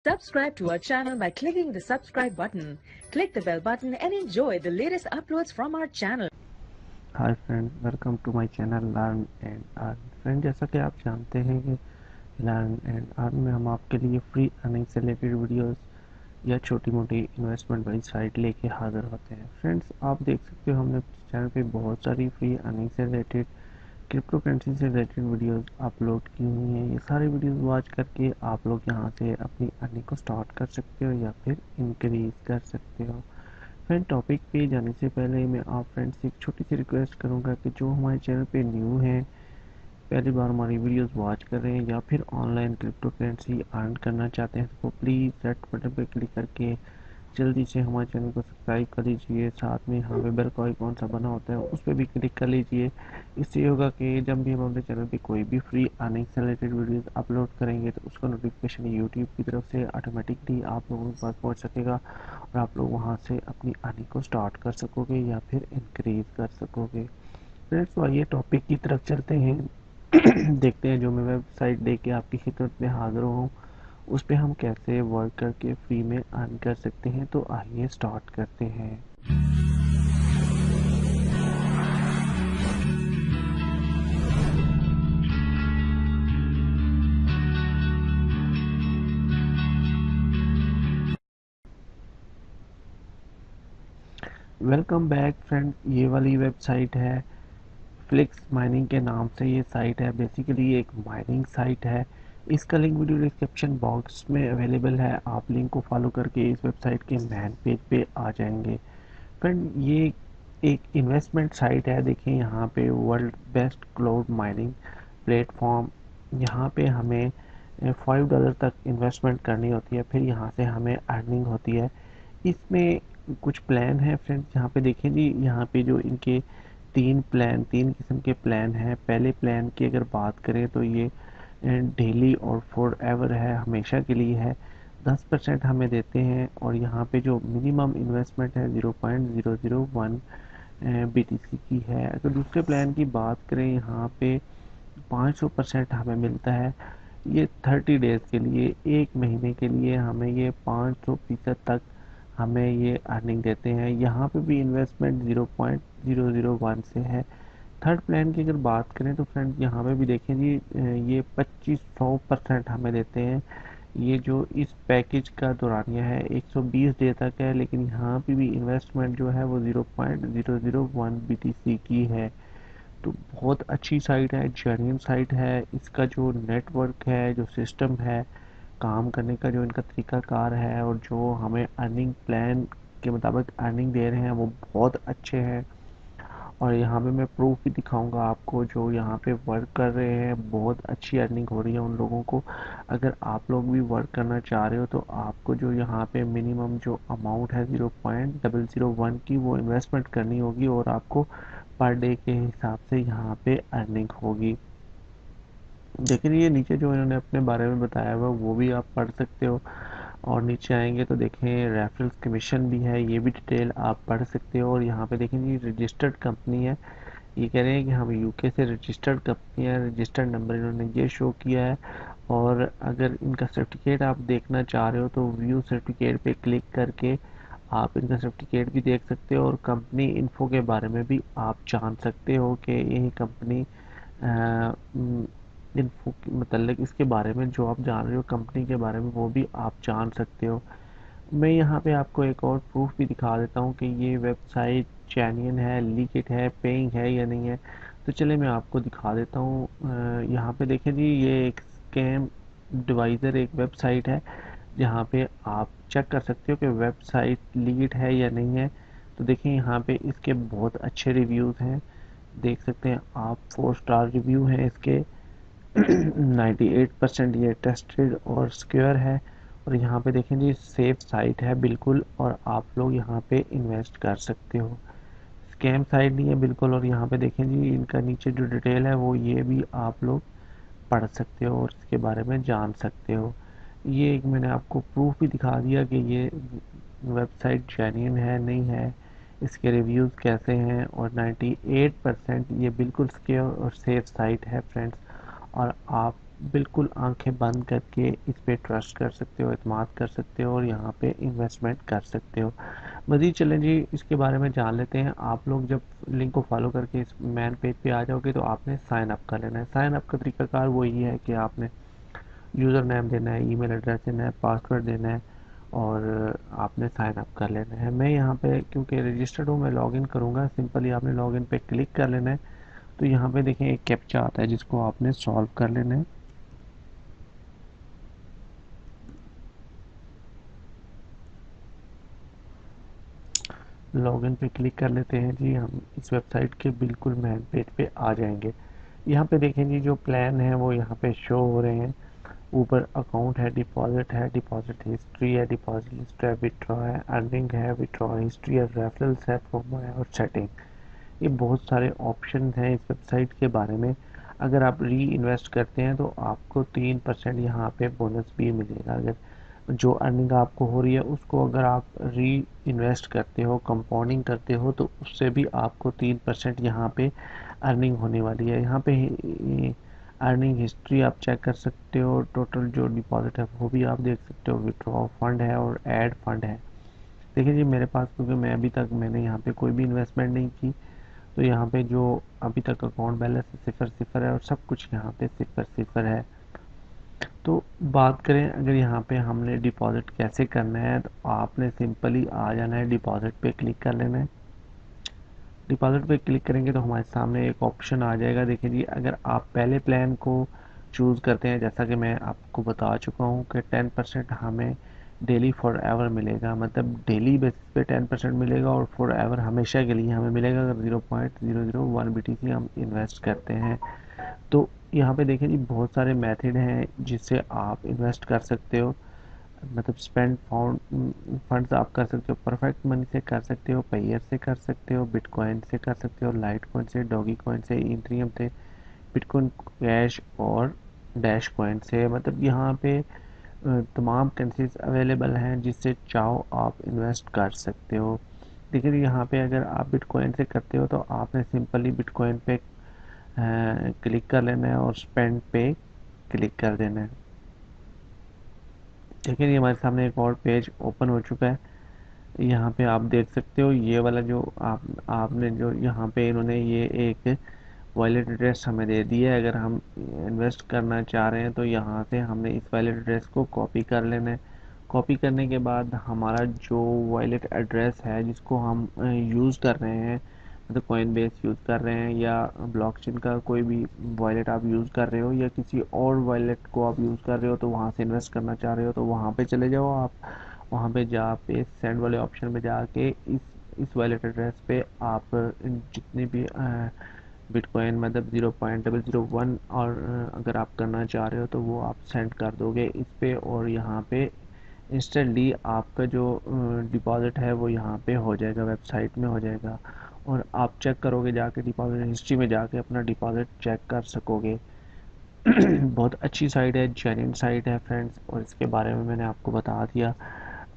Subscribe to our channel by clicking the subscribe button. Click the bell button and enjoy the latest uploads from our channel. Hi friend, welcome to my channel learn and earn. Friend, जैसा कि आप जानते हैं कि learn and earn में हम आपके लिए फ्री अर्निंग से रिलेटेड वीडियोस या छोटी मोटी इन्वेस्टमेंट वाली साइट लेके हाजिर होते हैं। फ्रेंड्स, आप देख सकते हो हमने चैनल पे बहुत सारी फ्री अर्निंग से रिलेटेड, क्रिप्टो करेंसी से रिलेटेड वीडियोस अपलोड की हुई हैं। ये सारे वीडियोस वॉच करके आप लोग यहाँ से अपनी अर्निंग को स्टार्ट कर सकते हो या फिर इंक्रीज कर सकते हो। फ्रेंड, टॉपिक पे जाने से पहले मैं आप फ्रेंड से एक छोटी सी रिक्वेस्ट करूंगा कि जो हमारे चैनल पे न्यू हैं, पहली बार हमारी वीडियोस वॉच कर रहे हैं या फिर ऑनलाइन क्रिप्टो करेंसी अर्न करना चाहते हैं, तो प्लीज़ रेड बटन पे क्लिक करके जल्दी से हमारे चैनल को सब्सक्राइब कर लीजिए। साथ में यहाँ पे बेल का आइकॉन सा बना होता है, उस पर भी क्लिक कर लीजिए। इससे होगा कि जब भी हम अपने चैनल पे कोई भी फ्री अर्निंग से रिलेटेड वीडियोस अपलोड करेंगे तो उसका नोटिफिकेशन यूट्यूब की तरफ से ऑटोमेटिकली आप लोगों के पास पहुँच सकेगा और आप लोग वहाँ से अपनी अर्निंग को स्टार्ट कर सकोगे या फिर इंक्रीज कर सकोगे। फ्रेंड्स, तो आइए टॉपिक की तरफ चलते हैं। देखते हैं जो मैं वेबसाइट लेके आपकी खिदमत में हाजिर हूँ उस पे हम कैसे वर्क करके फ्री में अर्न कर सकते हैं। तो आइए स्टार्ट करते हैं। वेलकम बैक फ्रेंड, ये वाली वेबसाइट है फ्लिक्स माइनिंग के नाम से। ये साइट है बेसिकली एक माइनिंग साइट है। इसका लिंक वीडियो डिस्क्रिप्शन बॉक्स में अवेलेबल है। आप लिंक को फॉलो करके इस वेबसाइट के मेन पेज पे आ जाएंगे। फ्रेंड, ये एक इन्वेस्टमेंट साइट है। देखिए यहाँ पे world best cloud mining platform, यहाँ पे हमें $5 तक इन्वेस्टमेंट करनी होती है, फिर यहाँ से हमें अर्निंग होती है। इसमें कुछ प्लान है फ्रेंड्स। यहाँ पे देखें जी, यहाँ पे जो इनके तीन किस्म के प्लान हैं। पहले प्लान की अगर बात करें तो ये डेली और फॉर एवर है, हमेशा के लिए है। 10% हमें देते हैं और यहाँ पे जो मिनिमम इन्वेस्टमेंट है 0.001 BTC की है। अगर दूसरे प्लान की बात करें, यहाँ पे 500% हमें मिलता है। ये 30 डेज के लिए, एक महीने के लिए हमें ये 500% तक हमें ये अर्निंग देते हैं। यहाँ पे भी इन्वेस्टमेंट 0.001 से है। थर्ड प्लान की अगर बात करें तो फ्रेंड, यहाँ पे भी देखें जी, ये 2500% हमें देते हैं। ये जो इस पैकेज का दौरानिया है 120 डे तक है, लेकिन यहाँ पे भी इन्वेस्टमेंट जो है वो 0.001 BTC की है। तो बहुत अच्छी साइट है, जेन्युइन साइट है। इसका जो नेटवर्क है, जो सिस्टम है काम करने का, जो इनका तरीकाकार है और जो हमें अर्निंग प्लान के मुताबिक अर्निंग दे रहे हैं वो बहुत अच्छे हैं। और यहाँ पे मैं प्रूफ भी दिखाऊंगा आपको, जो यहाँ पे वर्क कर रहे हैं बहुत अच्छी अर्निंग हो रही है उन लोगों को। अगर आप लोग भी वर्क करना चाह रहे हो तो आपको जो यहाँ पे मिनिमम जो अमाउंट है 0.001 की वो इन्वेस्टमेंट करनी होगी और आपको पर डे के हिसाब से यहाँ पे अर्निंग होगी। लेकिन ये नीचे जो इन्होंने अपने बारे में बताया हुआ वो भी आप पढ़ सकते हो। और नीचे आएंगे तो देखें रेफरल्स कमीशन भी है, ये भी डिटेल आप पढ़ सकते हो। और यहाँ पे देखें ये रजिस्टर्ड कंपनी है। ये कह रहे हैं कि हम यूके से रजिस्टर्ड कंपनी है, रजिस्टर्ड नंबर इन्होंने ये शो किया है। और अगर इनका सर्टिफिकेट आप देखना चाह रहे हो तो व्यू सर्टिफिकेट पे क्लिक करके आप इनका सर्टिफिकेट भी देख सकते हो और कंपनी इन्फो के बारे में भी आप जान सकते हो कि यही कंपनी इन्फो मतलब इसके बारे में जो आप जान रहे हो कंपनी के बारे में वो भी आप जान सकते हो। मैं यहाँ पे आपको एक और प्रूफ भी दिखा देता हूँ कि ये वेबसाइट जेन्युइन है, लीगिट है, पेइंग है या नहीं है। तो चले मैं आपको दिखा देता हूँ। यहाँ पे देखें जी, ये एक स्कैम डिवाइज़र एक वेबसाइट है जहाँ पे आप चेक कर सकते हो कि वेबसाइट लीगिट है या नहीं है। तो देखिए यहाँ पे इसके बहुत अच्छे रिव्यूज़ हैं, देख सकते हैं आप। 4 स्टार रिव्यू हैं इसके। 98% ये टेस्टेड और सिक्योर है। और यहाँ पे देखें जी, सेफ साइट है बिल्कुल और आप लोग यहाँ पे इन्वेस्ट कर सकते हो। स्कैम साइट नहीं है बिल्कुल। और यहाँ पे देखें जी, इनका नीचे जो डिटेल है वो ये भी आप लोग पढ़ सकते हो और इसके बारे में जान सकते हो। ये एक मैंने आपको प्रूफ भी दिखा दिया कि ये वेबसाइट जेन्युइन है नहीं है, इसके रिव्यूज़ कैसे हैं। और 98% ये बिल्कुल सिक्योर और सेफ साइट है फ्रेंड्स। और आप बिल्कुल आंखें बंद करके इस पे ट्रस्ट कर सकते हो, एतमाद कर सकते हो और यहाँ पे इन्वेस्टमेंट कर सकते हो। मज़ीद चलें जी, इसके बारे में जान लेते हैं। आप लोग जब लिंक को फॉलो करके इस मैन पेज पे आ जाओगे तो आपने साइन अप कर लेना है। साइन अप का तरीकाकार वही है कि आपने यूज़र नेम देना है, ईमेल एड्रेस देना है, पासवर्ड देना है और आपने साइन अप कर लेना है। मैं यहाँ पे क्योंकि रजिस्टर्ड हूँ, मैं लॉगिन करूँगा। सिंपली आपने लॉगिन पे क्लिक कर लेना है। तो यहाँ पे देखें एक कैप्चा आता है जिसको आपने सॉल्व कर लेना है। लॉगिन पे क्लिक कर लेते हैं जी, हम इस वेबसाइट के बिल्कुल मेन पेज पे आ जाएंगे। यहाँ पे देखें जी, जो प्लान है वो यहाँ पे शो हो रहे हैं। ऊपर अकाउंट है, डिपॉजिट हिस्ट्री है, डिपॉजिट हिस्ट्री है, विड्रॉ है, अर्निंग है, विड्रॉ हिस्ट्री है, रेफरल्स है, प्रोमो है और सेटिंग। ये बहुत सारे ऑप्शन हैं इस वेबसाइट के बारे में। अगर आप री इन्वेस्ट करते हैं तो आपको 3% यहाँ पे बोनस भी मिलेगा। अगर जो अर्निंग आपको हो रही है उसको अगर आप री इन्वेस्ट करते हो, कंपाउंडिंग करते हो, तो उससे भी आपको 3% यहाँ पे अर्निंग होने वाली है। यहाँ पे अर्निंग हिस्ट्री आप चेक कर सकते हो, टोटल जो डिपॉजिट है वो भी आप देख सकते हो, विड्रॉ फंड है और ऐड फंड है। देखिए जी, मेरे पास क्योंकि मैं अभी तक मैंने यहाँ पे कोई भी इन्वेस्टमेंट नहीं की, तो यहाँ पे जो अभी तक अकाउंट बैलेंस सिफर सिफर है और सब कुछ यहाँ पे सिफर सिफर है। तो बात करें अगर यहाँ पे हमने डिपॉजिट कैसे करना है, तो आपने सिंपली आ जाना है, डिपॉजिट पे क्लिक कर लेना है। डिपॉजिट पे क्लिक करेंगे तो हमारे सामने एक ऑप्शन आ जाएगा। देखिए जी, अगर आप पहले प्लान को चूज़ करते हैं, जैसा कि मैं आपको बता चुका हूँ कि 10% हमें डेली फॉर एवर मिलेगा, मतलब डेली बेसिस पे 10% मिलेगा और फॉर एवर हमेशा के लिए हमें मिलेगा अगर 0.001 BTC हम इन्वेस्ट करते हैं। तो यहाँ पे देखें जी, बहुत सारे मेथड हैं जिससे आप इन्वेस्ट कर सकते हो। मतलब स्पेंड फाउंड फंड्स आप कर सकते हो, परफेक्ट मनी से कर सकते हो, पेयर से कर सकते हो, बिटकॉइन से कर सकते हो, लाइट कॉइन से, डॉगी कॉइन से, इथेरियम से, बिटकॉइन कैश और डैश कॉइन से। मतलब यहाँ पे तमाम करेंसीज अवेलेबल हैं जिससे चाहो आप इन्वेस्ट कर सकते हो। देखिए यहाँ पे अगर आप बिटकॉइन से करते हो तो आपने सिंपली बिटकॉइन पे क्लिक कर लेना है और स्पेंड पे क्लिक कर देना है। देखिए ये हमारे सामने एक और पेज ओपन हो चुका है। यहाँ पे आप देख सकते हो ये वाला जो आपने जो यहाँ पे इन्होंने ये एक वॉलेट एड्रेस हमें दे दिया है। अगर हम इन्वेस्ट करना चाह रहे हैं तो यहाँ से हमने इस वॉलेट एड्रेस को कॉपी कर लेना है। कॉपी करने के बाद हमारा जो वॉलेट एड्रेस है जिसको हम यूज़ कर रहे हैं, मतलब कॉइन बेस यूज़ कर रहे हैं या ब्लॉकचेन का कोई भी वॉलेट आप यूज़ कर रहे हो या किसी और वॉलेट को आप यूज़ कर रहे हो तो वहाँ से इन्वेस्ट करना चाह रहे हो तो वहाँ पे चले जाओ आप। वहाँ पे जा पे सेंड वाले ऑप्शन पे जाके इस वॉलेट एड्रेस पे आप जितने भी बिटकॉइन मतलब 0.001 और अगर आप करना चाह रहे हो तो वो आप सेंड कर दोगे इस पे और यहाँ पे इंस्टेंटली आपका जो डिपॉज़िट है वो यहाँ पे हो जाएगा, वेबसाइट में हो जाएगा और आप चेक करोगे जाके, डिपॉज़िट हिस्ट्री में जाके अपना डिपॉज़िट चेक कर सकोगे। बहुत अच्छी साइट है, जेन्युइन साइट है फ्रेंड्स, और इसके बारे में मैंने आपको बता दिया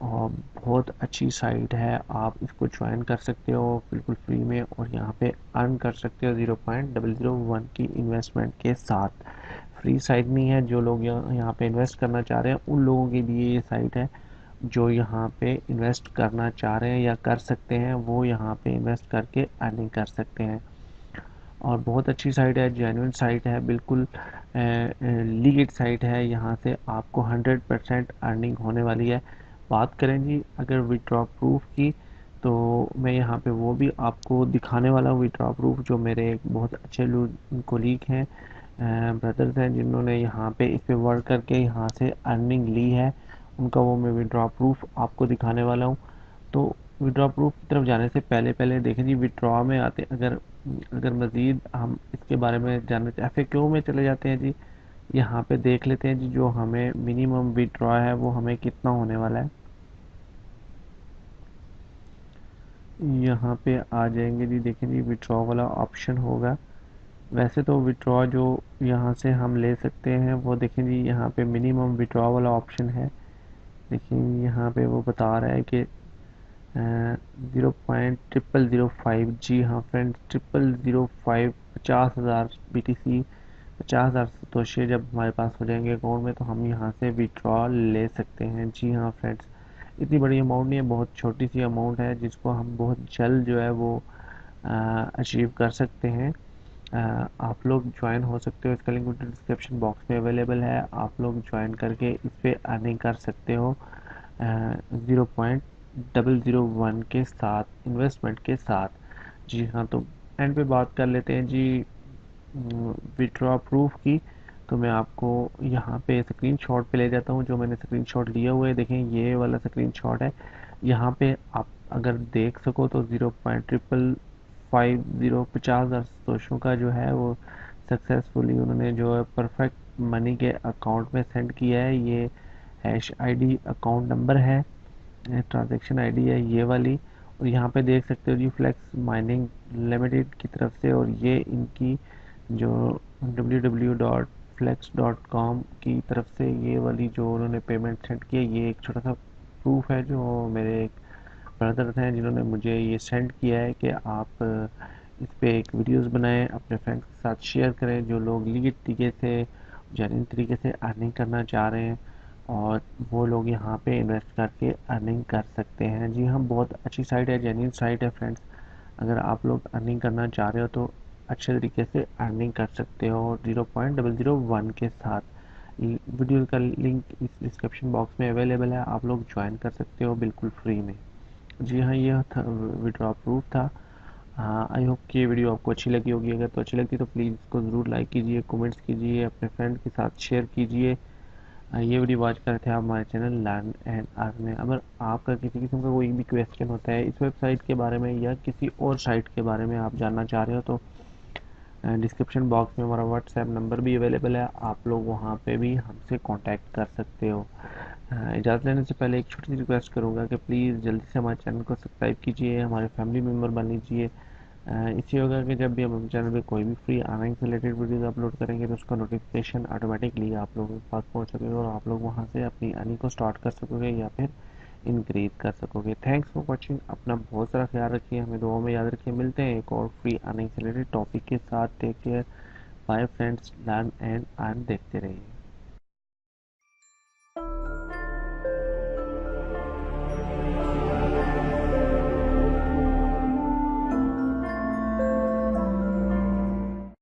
और बहुत अच्छी साइट है। आप इसको ज्वाइन कर सकते हो बिल्कुल फ्री में और यहाँ पे अर्न कर सकते हो 0.001 की इन्वेस्टमेंट के साथ। फ्री साइट नहीं है, जो लोग यहाँ पे इन्वेस्ट करना चाह रहे हैं उन लोगों के लिए ये साइट है। जो यहाँ पे इन्वेस्ट करना चाह रहे हैं या कर सकते हैं वो यहाँ पे इन्वेस्ट करके अर्निंग कर सकते हैं और बहुत अच्छी साइट है, जेन्युइन साइट है, बिल्कुल लीगल साइट है। यहाँ से आपको 100% अर्निंग होने वाली है। बात करें जी अगर विड्रॉ प्रूफ की, तो मैं यहाँ पे वो भी आपको दिखाने वाला हूँ विड्रॉ प्रूफ, जो मेरे एक बहुत अच्छे कोलीग हैं, ब्रदर्स हैं जिन्होंने यहाँ पे इस पे वर्क करके यहाँ से अर्निंग ली है, उनका वो मैं विड्रॉ प्रूफ आपको दिखाने वाला हूँ। तो विड्रॉ प्रूफ की तरफ जाने से पहले पहले देखें जी, विड्रॉ में आते अगर अगर मज़ीद हम इसके बारे में जानना चाहते क्यों में चले जाते हैं जी, यहाँ पे देख लेते हैं जी जो हमें मिनिमम विड्रॉ है वो हमें कितना होने वाला है। यहाँ पे आ जाएंगे जी, देखें जी विड्रॉ वाला ऑप्शन होगा। वैसे तो विड्रॉ जो यहाँ से हम ले सकते हैं वो देखें जी, यहाँ पे मिनिमम विड्रॉ वाला ऑप्शन है। देखिए यहाँ पे वो बता रहा है कि 0.0005, जी हाँ फ्रेंड, 0005, 50,000 BTC 50,000 सतोशे जब हमारे पास हो जाएंगे अकाउंट में तो हम यहाँ से विड्रॉ ले सकते हैं। जी हाँ फ्रेंड्स, इतनी बड़ी अमाउंट नहीं है, बहुत छोटी सी अमाउंट है जिसको हम बहुत जल्द जो है वो अचीव कर सकते हैं। आप लोग ज्वाइन हो सकते हो, इसका लिंक डिस्क्रिप्शन बॉक्स में अवेलेबल है। आप लोग ज्वाइन करके इस पर अर्निंग कर सकते हो 0.001 के साथ, इन्वेस्टमेंट के साथ। जी हाँ, तो एंड पे बात कर लेते हैं जी विड्रॉ प्रूफ की। तो मैं आपको यहाँ पे स्क्रीनशॉट पे ले जाता हूँ, जो मैंने स्क्रीनशॉट लिया हुआ है। देखें ये वाला स्क्रीनशॉट है। यहाँ पे आप अगर देख सको तो 0.550 50,000 सतोशों का जो है वो सक्सेसफुली उन्होंने जो है परफेक्ट मनी के अकाउंट में सेंड किया है। ये हैश आईडी अकाउंट नंबर है, ट्रांजैक्शन आईडी है ये वाली। और यहाँ पे देख सकते हो जी फ्लेक्स माइनिंग लिमिटेड की तरफ से, और ये इनकी जो www.flex.com की तरफ से ये वाली जो उन्होंने पेमेंट सेंड की है, ये एक छोटा सा प्रूफ है जो मेरे एक ब्रदर हैं जिन्होंने मुझे ये सेंड किया है कि आप इस पे एक वीडियोस बनाएं, अपने फ्रेंड्स के साथ शेयर करें जो लोग लीगल तरीके से, जेन्युइन तरीके से अर्निंग करना चाह रहे हैं, और वो लोग यहाँ पे इन्वेस्ट करके अर्निंग कर सकते हैं। जी हाँ, बहुत अच्छी साइट है, जेन्युइन साइट है फ्रेंड्स। अगर आप लोग अर्निंग करना चाह रहे हो तो अच्छे तरीके से अर्निंग कर सकते हो 0.001 के साथ। वीडियो का लिंक इस डिस्क्रिप्शन बॉक्स में अवेलेबल है, आप लोग ज्वाइन कर सकते हो बिल्कुल फ्री में। जी हाँ, यह था विड्रॉ प्रूफ था। हाँ, आई होप कि ये वीडियो आपको अच्छी लगी होगी। अगर तो अच्छी लगती तो प्लीज़ इसको ज़रूर लाइक कीजिए, कमेंट्स कीजिए, अपने फ्रेंड के साथ शेयर कीजिए। ये वीडियो वॉच कर रहे थे आप हमारे चैनल लर्न एंड अर्न में। अगर आपका किसी किस्म का कोई भी क्वेश्चन होता है इस वेबसाइट के बारे में या किसी और साइट के बारे में आप जानना चाह रहे हो तो डिस्क्रिप्शन बॉक्स में हमारा व्हाट्सएप नंबर भी अवेलेबल है, आप लोग वहाँ पे भी हमसे कांटेक्ट कर सकते हो। इजाज़त लेने से पहले एक छोटी सी रिक्वेस्ट करूँगा कि प्लीज़ जल्दी से हमारे चैनल को सब्सक्राइब कीजिए, हमारे फैमिली मेम्बर बन लीजिए। इससे होगा कि जब भी हम चैनल पे कोई भी फ्री अर्निंग से रिलेटेड वीडियोस अपलोड करेंगे तो उसका नोटिफिकेशन ऑटोमेटिकली आप लोगों के पास पहुंच सकेगा और आप लोग वहां से अपनी अर्निंग को स्टार्ट कर सकोगे या फिर इंक्रीज कर सकोगे। थैंक्स फॉर वॉचिंग, अपना बहुत सारा ख्याल रखिए, हमें दुआ में याद रखिए। मिलते हैं एक और फ्री अर्निंग से रिलेटेड टॉपिक के साथ। Take care, bye friends, learn and earn देखते रहिए।